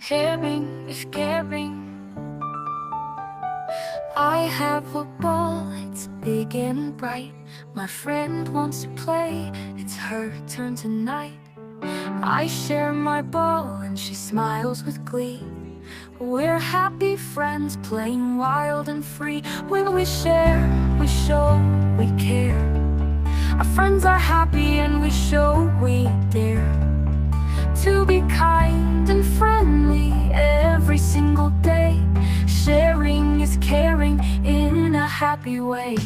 Caring is caring. I have a ball, it's big and bright. My friend wants to play, it's her turn tonight. I share my ball and she smiles with glee. We're happy friends playing wild and free. When we share, we show we care. Our friends are happy and we show we dare to be kind and friendly every single day. Sharing is caring in a happy way.